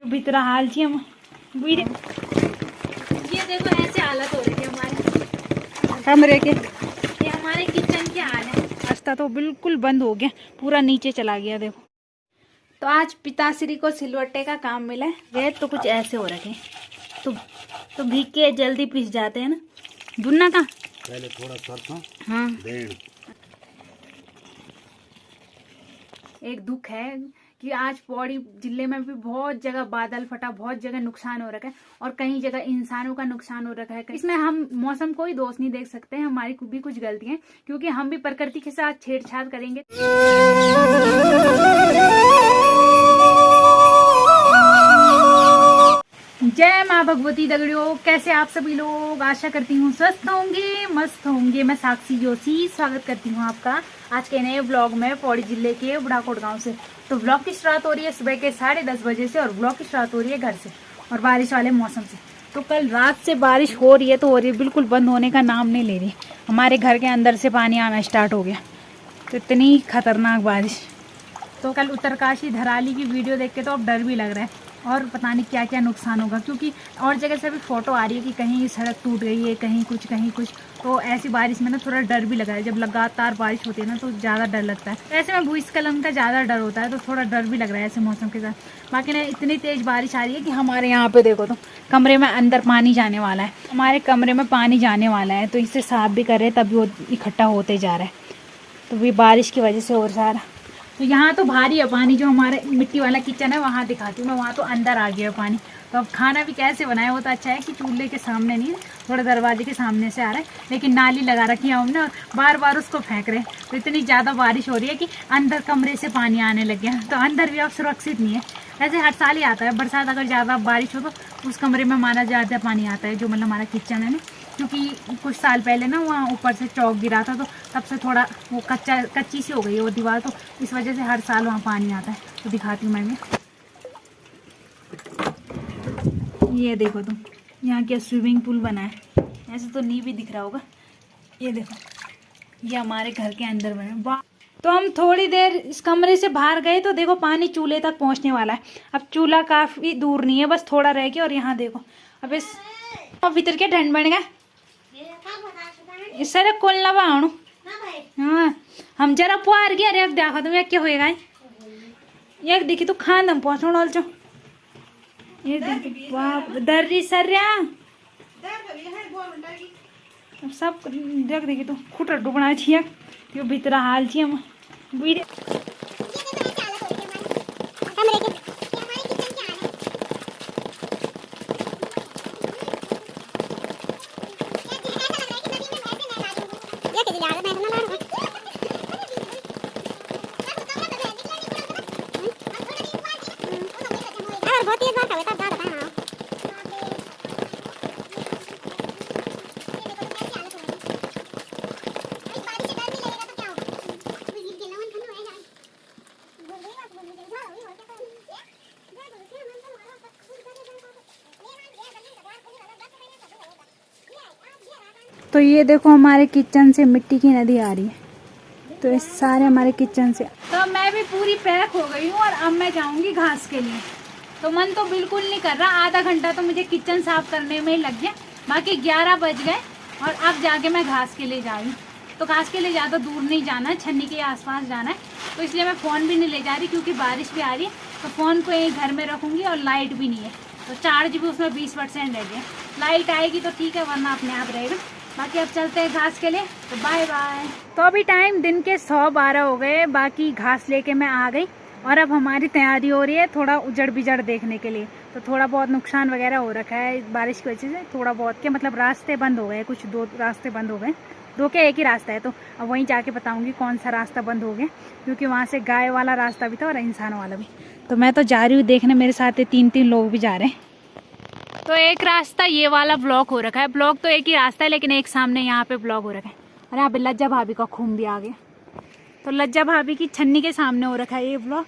भीतरा हाल छी हम ये देखो ऐसे हालत हो रही है हमारे कमरे के। ये हमारे किचन के हाल है। रास्ता तो बिल्कुल बंद हो गया, पूरा नीचे चला गया देखो। तो आज पिताश्री को सिलवट्टे का काम मिला है। रेत तो कुछ ऐसे हो रखे तो भीग के जल्दी पिस जाते हैं ना। बुनना का पहले थोड़ा सरसों हाँ दें। एक दुख है कि आज पौड़ी जिले में भी बहुत जगह बादल फटा, बहुत जगह नुकसान हो रखा है और कई जगह इंसानों का नुकसान हो रखा है। इसमें हम मौसम कोई दोष नहीं देख सकते हैं, हमारी भी कुछ गलतियां क्योंकि हम भी प्रकृति के साथ छेड़छाड़ करेंगे। जय माँ भगवती दगड़ियों, कैसे आप सभी लोग? आशा करती हूँ स्वस्थ होंगे, मस्त होंगे। मैं साक्षी जोशी स्वागत करती हूँ आपका आज के नए ब्लॉग में पौड़ी जिले के बुढ़ाकोट गांव से। तो ब्लॉग की शुरुआत हो रही है सुबह के 10:30 बजे से और ब्लॉग की शुरुआत हो रही है घर से और बारिश वाले मौसम से। तो कल रात से बारिश हो रही है तो हो रही है, बिल्कुल बंद होने का नाम नहीं ले रही। हमारे घर के अंदर से पानी आना स्टार्ट हो गया, तो इतनी खतरनाक बारिश। तो कल उत्तरकाशी धराली की वीडियो देख के तो अब डर भी लग रहा है और पता नहीं क्या क्या नुकसान होगा, क्योंकि और जगह से भी फोटो आ रही है कि कहीं सड़क टूट गई है, कहीं कुछ। तो ऐसी बारिश में ना थोड़ा डर भी लगा है। जब लगातार बारिश होती है ना तो ज़्यादा डर लगता है। ऐसे में भूस्खलन का ज़्यादा डर होता है, तो थोड़ा डर भी लग रहा है ऐसे मौसम के साथ। बाकी ना इतनी तेज़ बारिश आ रही है कि हमारे यहाँ पे देखो तो कमरे में अंदर पानी जाने वाला है। हमारे कमरे में पानी जाने वाला है, तो इसे साफ भी कर रहे तभी वो इकट्ठा होते जा रहा है। तो भी बारिश की वजह से और सारा तो यहाँ तो भारी है पानी। जो हमारे मिट्टी वाला किचन है वहाँ दिखाती हूँ मैं, वहाँ तो अंदर आ गया है पानी। तो अब खाना भी कैसे बनाए, वो तो अच्छा है कि चूल्हे के सामने नहीं, थोड़ा दरवाजे के सामने से आ रहा है, लेकिन नाली लगा रखी है हमने और बार बार उसको फेंक रहे हैं। तो इतनी ज़्यादा बारिश हो रही है कि अंदर कमरे से पानी आने लग गया। तो अंदर भी अब सुरक्षित नहीं है। ऐसे हर साल ही आता है बरसात, अगर ज़्यादा बारिश हो तो उस कमरे में माना ज़्यादा पानी आता है, जो मतलब हमारा किचन है ना। क्योंकि कुछ साल पहले ना वहाँ ऊपर से चौक गिरा था, तो तब से थोड़ा वो कच्ची सी हो गई है वो दीवार, तो इस वजह से हर साल वहाँ पानी आता है। तो दिखाती हूँ मैं ये देखो तुम, यहाँ क्या स्विमिंग पूल बना है। ऐसे तो नहीं भी दिख रहा होगा, ये देखो ये हमारे घर के अंदर बना। वाह! तो हम थोड़ी देर इस कमरे से बाहर गए तो देखो पानी चूल्हे तक पहुँचने वाला है। अब चूल्हा काफ़ी दूर नहीं है, बस थोड़ा रह गया। और यहाँ देखो अब इस भीतर के ठंड बन गए सर खोलना बाणु। हाँ हम जरा पुआर गया रे, देखो तुम क्या होएगा। एक देखी तो खान हम पहुँचो डाल चो ये देखी बाप दर्री सर सब देख देखी तो खुटर डुबना छिए त्यो भीतरा हाल छी हम तो ये देखो हमारे किचन से मिट्टी की नदी आ रही है। तो इस सारे हमारे किचन से तो मैं भी पूरी पैक हो गई हूँ और अब मैं जाऊंगी घास के लिए। तो मन तो बिल्कुल नहीं कर रहा, आधा घंटा तो मुझे किचन साफ करने में ही लग गया। बाकी 11 बज गए और अब जाके मैं घास के लिए जा रही हूँ। तो घास के लिए ज़्यादा दूर नहीं जाना है, छन्नी के आसपास जाना है। तो इसलिए मैं फ़ोन भी नहीं ले जा रही क्योंकि बारिश भी आ रही है। तो फ़ोन को यहीं घर में रखूँगी और लाइट भी नहीं है, तो चार्ज भी उसमें 20% रह गया। लाइट आएगी तो ठीक है, वरना अपने आप रहेगा। बाकी अब चलते हैं घास के लिए, तो बाय बाय। तो अभी टाइम दिन के 112 हो गए। बाकी घास लेके मैं आ गई और अब हमारी तैयारी हो रही है थोड़ा उजड़ बिजड़ देखने के लिए। तो थोड़ा बहुत नुकसान वगैरह हो रखा है बारिश की वजह से, थोड़ा बहुत के मतलब रास्ते बंद हो गए, कुछ 2 रास्ते बंद हो गए, 2 के एक ही रास्ता है। तो अब वहीं जाके बताऊंगी कौन सा रास्ता बंद हो गया, क्योंकि वहाँ से गाय वाला रास्ता भी था और इंसानों वाला भी। तो मैं तो जा रही हूँ देखने, मेरे साथ 3 लोग भी जा रहे हैं। तो एक रास्ता ये वाला ब्लॉक हो रखा है। ब्लॉक तो एक ही रास्ता है, लेकिन एक सामने यहाँ पे ब्लॉक हो रखा है। और यहाँ पे लज्जा भाभी का खून भी आ गया। तो लज्जा भाभी की छन्नी के सामने हो रखा है ये ब्लॉक।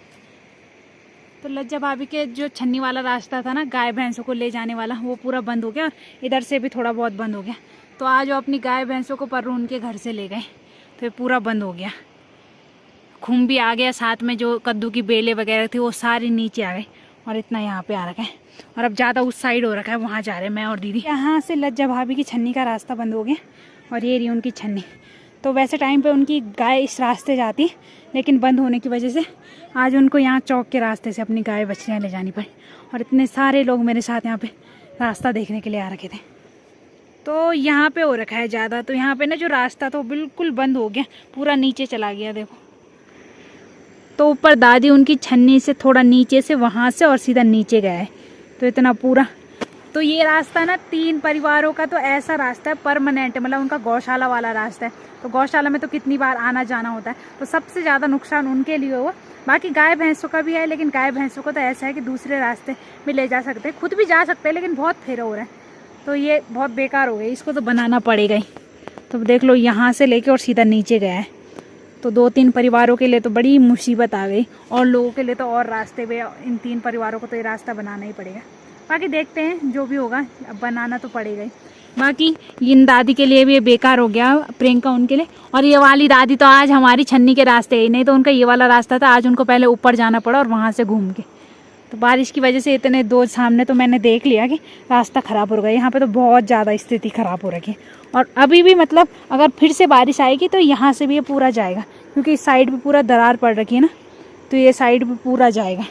तो लज्जा भाभी के जो छन्नी वाला रास्ता था ना, गाय भैंसों को ले जाने वाला, वो पूरा बंद हो गया और इधर से भी थोड़ा बहुत बंद हो गया। तो आज वो अपनी गाय भैंसों को पररू उनके घर से ले गए, तो ये पूरा बंद हो गया। खून भी आ गया, साथ में जो कद्दू की बेलें वगैरह थी वो सारी नीचे आ गई। और इतना यहाँ पे आ रखा है। और अब ज़्यादा उस साइड हो रखा है, वहाँ जा रहे हैं मैं और दीदी। यहाँ से लज्जा भाभी की छन्नी का रास्ता बंद हो गया और ये रही उनकी छन्नी। तो वैसे टाइम पे उनकी गाय इस रास्ते जाती, लेकिन बंद होने की वजह से आज उनको यहाँ चौक के रास्ते से अपनी गाय बछड़ियाँ ले जानी पड़ी। और इतने सारे लोग मेरे साथ यहाँ पे रास्ता देखने के लिए आ रखे थे। तो यहाँ पे हो रखा है ज़्यादा, तो यहाँ पे ना जो रास्ता था वो बिल्कुल बंद हो गया, पूरा नीचे चला गया देखो। तो ऊपर दादी उनकी छन्नी से थोड़ा नीचे से वहाँ से और सीधा नीचे गया है, तो इतना पूरा। तो ये रास्ता ना 3 परिवारों का तो ऐसा रास्ता है परमानेंट, मतलब उनका गौशाला वाला रास्ता है। तो गौशाला में तो कितनी बार आना जाना होता है, तो सबसे ज़्यादा नुकसान उनके लिए हुआ। बाकी गाय भैंसों का भी है, लेकिन गाय भैंसों को तो ऐसा है कि दूसरे रास्ते में ले जा सकते हैं, खुद भी जा सकते हैं, लेकिन बहुत फेरा हो रहा है। तो ये बहुत बेकार हो गई, इसको तो बनाना पड़ेगा ही। तो देख लो यहाँ से लेके और सीधा नीचे गया है। तो 2-3 परिवारों के लिए तो बड़ी मुसीबत आ गई, और लोगों के लिए तो और रास्ते पे, इन 3 परिवारों को तो ये रास्ता बनाना ही पड़ेगा। बाकी देखते हैं जो भी होगा, अब बनाना तो पड़ेगा ही। बाकी इन दादी के लिए भी ये बेकार हो गया, प्रियंका उनके लिए। और ये वाली दादी तो आज हमारी छन्नी के रास्ते ही नहीं, तो उनका ये वाला रास्ता था, आज उनको पहले ऊपर जाना पड़ा और वहाँ से घूम के। तो बारिश की वजह से इतने दो सामने तो मैंने देख लिया कि रास्ता ख़राब हो गया। यहाँ पे तो बहुत ज़्यादा स्थिति ख़राब हो रखी है। और अभी भी मतलब अगर फिर से बारिश आएगी तो यहाँ से भी ये पूरा जाएगा, क्योंकि इस साइड पे पूरा दरार पड़ रखी है ना, तो ये साइड पे पूरा जाएगा।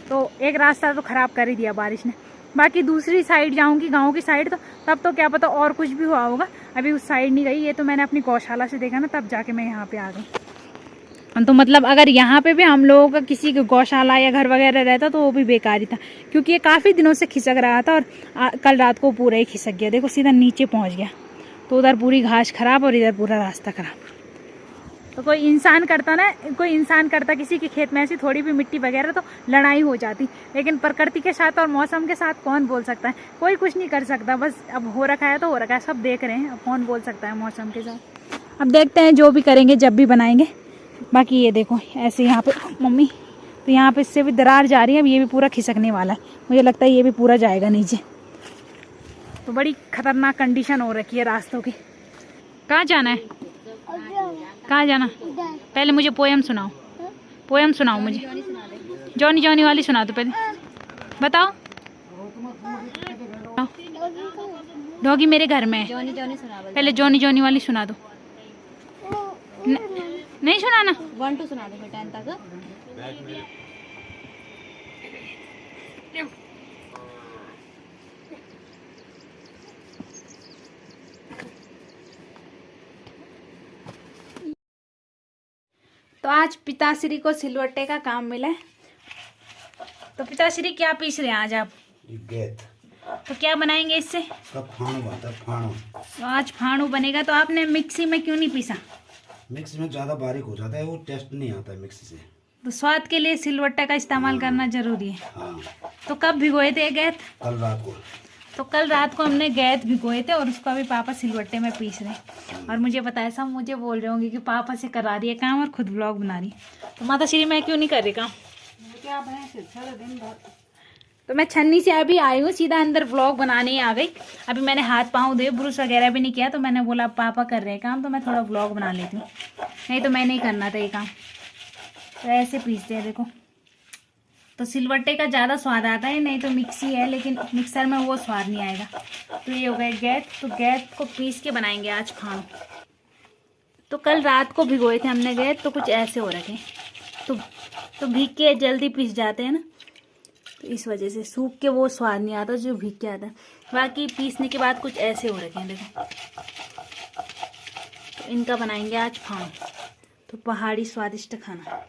तो एक रास्ता तो ख़राब कर ही दिया बारिश ने। बाकी दूसरी साइड जाऊँगी, गाँव की साइड, तो तब तो क्या पता और कुछ भी हुआ होगा। अभी उस साइड नहीं गई, ये तो मैंने अपनी गौशाला से देखा ना, तब जाके मैं यहाँ पे आ गई। तो मतलब अगर यहाँ पे भी हम लोगों का किसी की गौशाला या घर वगैरह रहता तो वो भी बेकार ही था, क्योंकि ये काफ़ी दिनों से खिसक रहा था। और कल रात को पूरा ही खिसक गया, देखो सीधा नीचे पहुँच गया। तो उधर पूरी घास खराब और इधर पूरा रास्ता खराब। तो कोई इंसान करता किसी के खेत में ऐसी थोड़ी भी मिट्टी वगैरह तो लड़ाई हो जाती, लेकिन प्रकृति के साथ और मौसम के साथ कौन बोल सकता है, कोई कुछ नहीं कर सकता। बस अब हो रखा है तो हो रखा है, सब देख रहे हैं, अब कौन बोल सकता है मौसम के साथ। अब देखते हैं जो भी करेंगे, जब भी बनाएंगे। बाकी ये देखो ऐसे यहाँ पे मम्मी, तो यहाँ पे इससे भी दरार जा रही है, अब ये भी पूरा खिसकने वाला है, मुझे लगता है ये भी पूरा जाएगा नीचे। तो बड़ी खतरनाक कंडीशन हो रखी है रास्तों की। कहाँ जाना है, कहाँ जाना? पहले मुझे पोयम सुनाओ, पोयम सुनाओ मुझे, जॉनी जॉनी वाली सुना दो पहले, बताओ। डॉगी मेरे घर में है, पहले जॉनी जॉनी वाली सुना दो। नहीं सुनाना, 1 2 सुना दो 10 तक। तो आज पिताश्री को सिलवट्टे का काम मिला है। तो पिताश्री क्या पीस रहे हैं आज आप? गेत। तो क्या बनाएंगे इससे? फाणू बनता है, फाणू। तो आज फाणू बनेगा। तो आपने मिक्सी में क्यों नहीं पीसा? मिक्सी में ज़्यादा बारीक हो जाता है, वो टेस्ट नहीं आता है मिक्सी से। तो स्वाद के लिए सिलवट्टा का इस्तेमाल करना जरूरी है। हाँ। तो कब भिगोए थे गैत? कल रात को। तो कल रात को हमने गैत भिगोए थे और उसको अभी पापा सिलवट्टे में पीस रहे। और मुझे बताया, सब मुझे बोल रहे होंगे कि पापा से करा रही है काम और खुद व्लॉग बना रही है। तो माता श्री मैं क्यों नहीं कर रही काम? तो मैं छन्नी से अभी आई हूँ, सीधा अंदर व्लॉग बनाने ही आ गई। अभी मैंने हाथ पाँव धोए, ब्रश वगैरह भी नहीं किया, तो मैंने बोला पापा कर रहे हैं काम, तो मैं थोड़ा व्लॉग बना लेती हूँ, नहीं तो मैं नहीं करना था ये काम। तो ऐसे पीसते हैं देखो, तो सिलवट्टे का ज़्यादा स्वाद आता है, नहीं तो मिक्सी है, लेकिन मिक्सर में वो स्वाद नहीं आएगा। तो ये हो गए गैत, तो गैत को पीस के बनाएंगे आज फाणू। तो कल रात को भिगोए थे हमने गैत, तो कुछ ऐसे हो रखे, तो भीग के जल्दी पीस जाते हैं ना, तो इस वजह से सूख के वो स्वाद नहीं आता जो भीग के आता है। बाकी पीसने के बाद कुछ ऐसे हो रखे हैं देखो। तो इनका बनाएंगे आज फाणू, तो पहाड़ी स्वादिष्ट खाना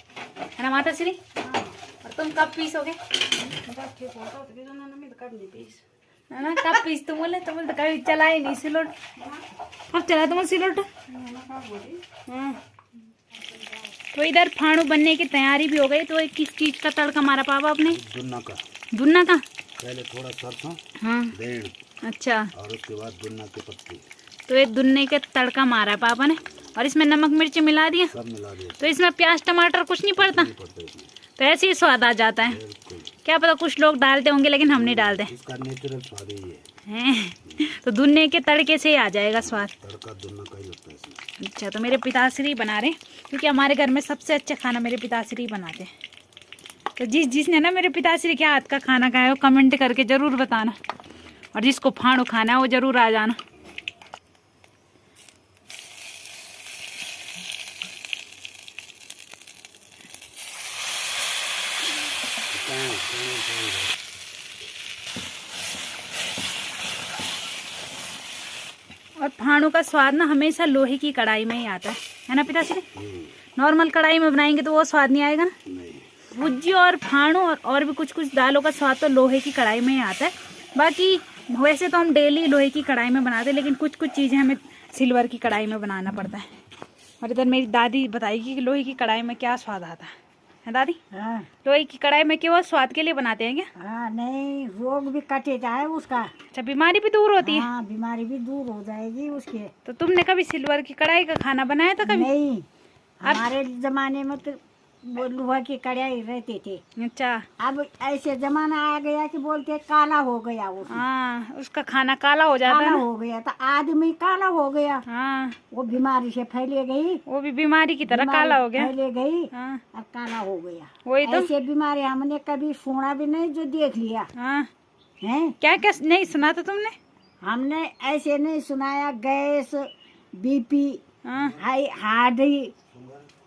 है ना माता श्री? और तुम कब पीसोगे? ना कब पीस? तुम बोले तो कभी चला ही नहीं सिलोट, कब चला तुम सिलोट? हाँ। तो इधर फाणू बनने की तैयारी भी हो गई। तो एक किस चीज का तड़का मारा पापा आपने? दुन्ना का। दुन्ना का? पहले थोड़ा सरसों, हाँ, देड़, अच्छा, और उसके बाद दुन्ना की पत्ती। तो ये दुन्ने के तड़का मारा है पापा ने, और इसमें नमक मिर्च मिला दिया, सब मिला दिया। तो इसमें प्याज टमाटर कुछ नहीं पड़ता? तो ऐसे ही स्वाद आ जाता है। क्या पता कुछ लोग डालते होंगे, लेकिन हम नहीं डालते। इसका नेचुरल स्वाद ही है। तो दुन्ने के तड़के से ही आ जाएगा स्वाद। तड़का दुन्ना का ही होता है इसमें। अच्छा, तो मेरे पिताश्री बना रहे, क्योंकि हमारे घर में सबसे अच्छा खाना मेरे पिताश्री बनाते हैं। तो जिसने ना मेरे पिताश्री के हाथ का खाना खाया हो कमेंट करके जरूर बताना, और जिसको फाड़ू खाना है वो जरूर आ जाना। और फाड़ू का स्वाद ना हमेशा लोहे की कढ़ाई में ही आता है ना पिताश्री? नॉर्मल कढ़ाई में बनाएंगे तो वो स्वाद नहीं आएगा ना। भुज्जी और फाड़ू और भी कुछ दालों का स्वाद तो लोहे की कढ़ाई में ही आता है। बाकी वैसे तो हम डेली लोहे की कढ़ाई में बनाते हैं, लेकिन कुछ चीज़ें हमें सिल्वर की कढ़ाई में बनाना पड़ता है। और इधर मेरी दादी बताएगी कि लोहे की कढ़ाई में क्या स्वाद आता है दादी? हाँ। लोहे की कढ़ाई में केवल स्वाद के लिए बनाते हैं क्या? हाँ, नहीं, रोग भी कटे जाए उसका। अच्छा, बीमारी भी दूर होती है? हाँ, बीमारी भी दूर हो जाएगी उसके। तो तुमने कभी सिल्वर की कढ़ाई का खाना बनाया था कभी? नहीं, हमारे जमाने में तो वो लोहा की कढ़ाई रहते थे। अच्छा, अब ऐसे जमाना आ गया कि बोलते काला हो गया वो। हाँ, उसका खाना काला हो जाता है काला ना? हो गया तो आदमी काला हो गया। हाँ, वो बीमारी से फैले गई, वो भी बीमारी की तरह काला हो गया। फैले गई हाँ, और काला हो गया। वही तो। ऐसे बीमारी हमने कभी सुना भी नहीं, जो देख लिया हाँ, है। क्या क्या नहीं सुना था तुमने? हमने ऐसे नहीं सुनाया, गैस, बीपी, हाँ, हार्ट,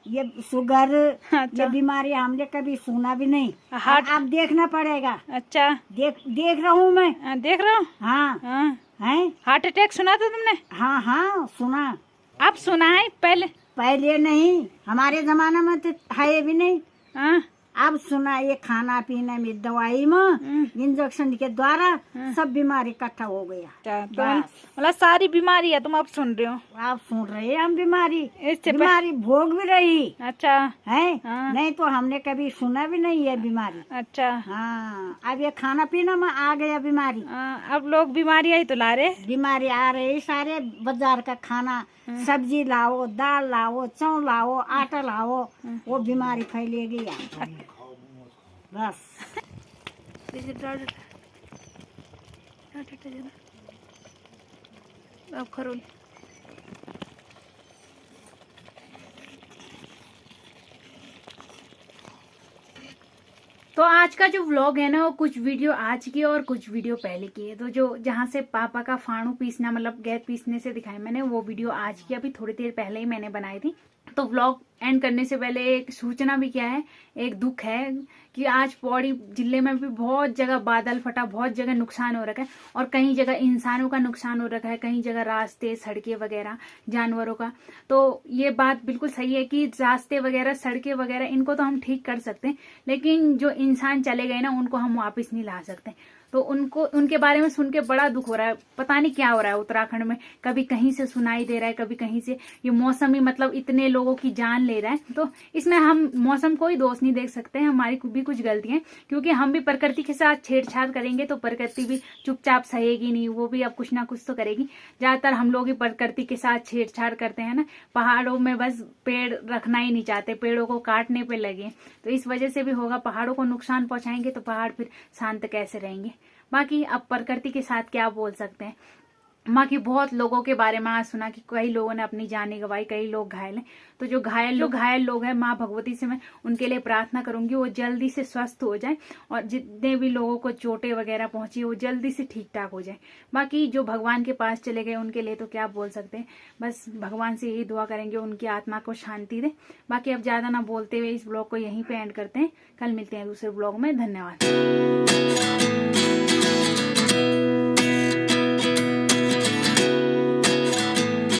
ये शुगर, अच्छा। ये बीमारी हमने कभी सुना भी नहीं। हार्ट- अब देखना पड़ेगा। अच्छा, देख रहा हूँ मैं। हाँ, देख रहा हूँ। हाँ, हाँ, है। हार्ट अटैक सुना था तुमने? हाँ हाँ, सुना। अब सुना है पहले? पहले नहीं, हमारे जमाना में तो है भी नहीं। हाँ, अब सुना, ये खाना पीना में, दवाई में, इंजेक्शन के द्वारा सब बीमारी इकट्ठा हो गया। अच्छा, तो बस। मतलब सारी बीमारी है तुम अब सुन रहे हो? आप सुन रहे हैं हम बीमारी, इससे बीमारी भोग भी रही अच्छा है। हाँ। नहीं तो हमने कभी सुना भी नहीं है बीमारी। अच्छा, हाँ, अब ये खाना पीना में आ गया बीमारी। अब लोग बीमारियां ही तो ला रहे। बीमारी आ रही, सारे बाजार का खाना, सब्जी लाओ, दाल लाओ, चावल लाओ, आटा लाओ, वो बीमारी फैलेगी। बस। अब खरोल तो आज का जो व्लॉग है ना, वो कुछ वीडियो आज की और कुछ वीडियो पहले की है। तो जो जहाँ से पापा का फाड़ू पीसना, मतलब गैस पीसने से दिखाया मैंने, वो वीडियो आज की, अभी थोड़ी देर पहले ही मैंने बनाई थी। तो व्लॉग एंड करने से पहले एक सूचना भी क्या है, एक दुख है कि आज पौड़ी जिले में भी बहुत जगह बादल फटा, बहुत जगह नुकसान हो रखा है, और कई जगह इंसानों का नुकसान हो रखा है, कई जगह रास्ते, सड़कें वगैरह, जानवरों का। तो ये बात बिल्कुल सही है कि रास्ते वगैरह, सड़कें वगैरह, इनको तो हम ठीक कर सकते हैं, लेकिन जो इंसान चले गए ना, उनको हम वापस नहीं ला सकते। तो उनके बारे में सुन के बड़ा दुख हो रहा है। पता नहीं क्या हो रहा है उत्तराखंड में, कभी कहीं से सुनाई दे रहा है, कभी कहीं से। ये मौसम ही मतलब इतने लोगों की जान ले रहा है। तो इसमें हम मौसम को ही दोष नहीं देख सकते हैं, हमारी भी कुछ गलती है, क्योंकि हम भी प्रकृति के साथ छेड़छाड़ करेंगे तो प्रकृति भी चुपचाप सहेगी नहीं, वो भी अब कुछ ना कुछ तो करेगी। ज्यादातर हम लोग ही प्रकृति के साथ छेड़छाड़ करते हैं ना, पहाड़ों में बस पेड़ रखना ही नहीं चाहते, पेड़ों को काटने पे लगे। तो इस वजह से भी होगा, पहाड़ों को नुकसान पहुंचाएंगे तो पहाड़ फिर शांत कैसे रहेंगे। बाकी अब प्रकृति के साथ क्या बोल सकते हैं। बाकी बहुत लोगों के बारे में आज सुना कि कई लोगों ने अपनी जानें गंवाई, कई लोग घायल हैं। तो जो घायल लोग हैं, माँ भगवती से मैं उनके लिए प्रार्थना करूंगी वो जल्दी से स्वस्थ हो जाए, और जितने भी लोगों को चोटें वगैरह पहुंची वो जल्दी से ठीक ठाक हो जाए। बाकी जो भगवान के पास चले गए उनके लिए तो क्या बोल सकते हैं, बस भगवान से यही दुआ करेंगे उनकी आत्मा को शांति दे। बाकी अब ज्यादा ना बोलते हुए इस ब्लॉग को यहीं पे एंड करते हैं, कल मिलते हैं दूसरे ब्लॉग में। धन्यवाद।